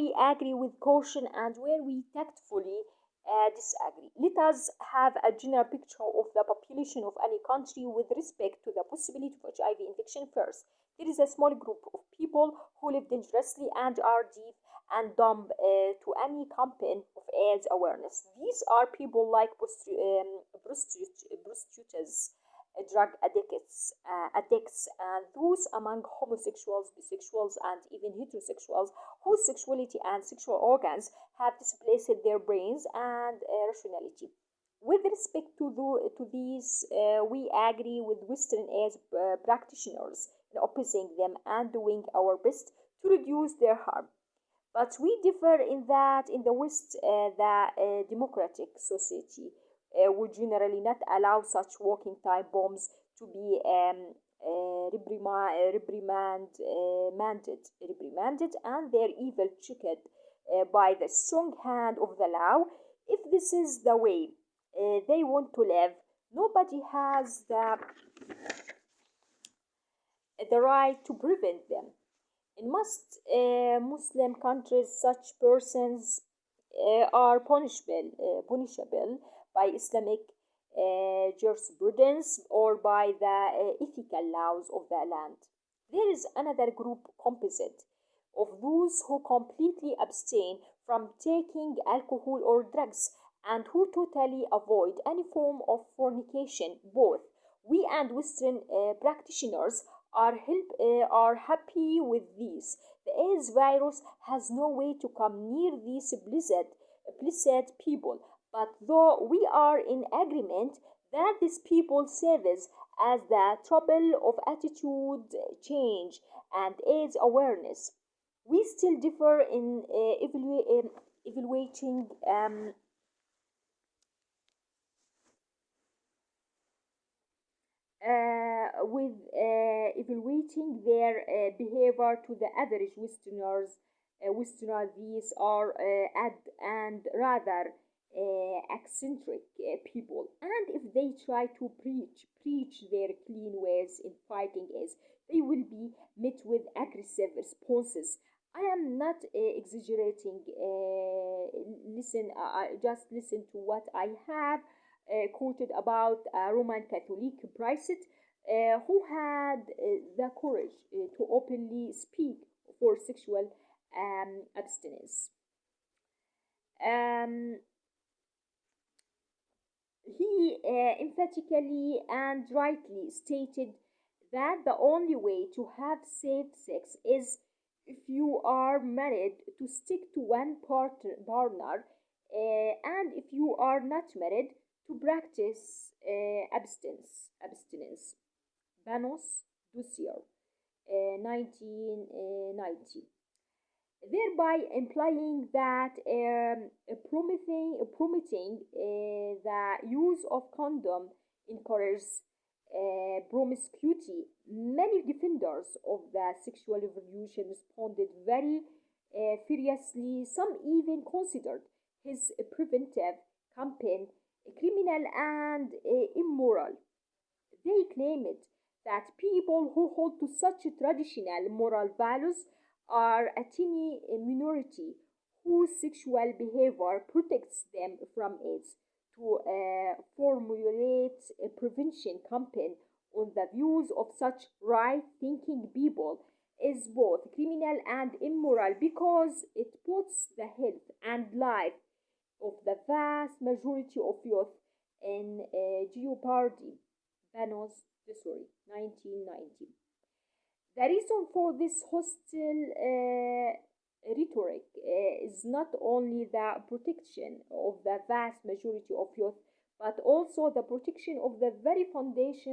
we agree with caution and where we tactfully disagree. Let us have a general picture of the population of any country with respect to the possibility of HIV infection first. There is a small group of people who live dangerously and are deaf and dumb to any campaign of AIDS awareness. These are people like prostitutes, drug addicts, and those among homosexuals, bisexuals, and even heterosexuals whose sexuality and sexual organs have displaced their brains and rationality. With respect to these, we agree with Western AIDS practitioners in opposing them and doing our best to reduce their harm. But we differ in that in the West, the democratic society would generally not allow such walking time bombs to be reprimanded, and their evil checked by the strong hand of the law. If this is the way they want to live, nobody has the right to prevent them. In most Muslim countries, such persons are punishable by Islamic jurisprudence or by the ethical laws of the land. There is another group composite of those who completely abstain from taking alcohol or drugs and who totally avoid any form of fornication. Both we and Western practitioners are happy with this. The AIDS virus has no way to come near these blessed people, but though we are in agreement that these people serves as the trouble of attitude change and AIDS awareness, we still differ in evaluating with evaluating their behavior to the average Westerner. These are and rather eccentric people, and if they try to preach their clean ways in fighting AIDS, they will be met with aggressive responses. I am not exaggerating. Just listen to what I have quoted about a Roman Catholic priest who had the courage to openly speak for sexual abstinence. Um, he emphatically and rightly stated that the only way to have safe sex is if you are married to stick to one partner, and if you are not married to practice abstinence. Banos Dussier, 1990, thereby implying that promoting the use of condom encourages promiscuity. Many defenders of the sexual revolution responded very furiously. Some even considered his preventive campaign criminal and immoral. They claimed that people who hold to such traditional moral values are a tiny minority whose sexual behavior protects them from AIDS. To formulate a prevention campaign on the views of such right-thinking people is both criminal and immoral because it puts the health and life of the vast majority of youth in jeopardy. Banos Desori, 1990. The reason for this hostile rhetoric is not only the protection of the vast majority of youth, but also the protection of the very foundation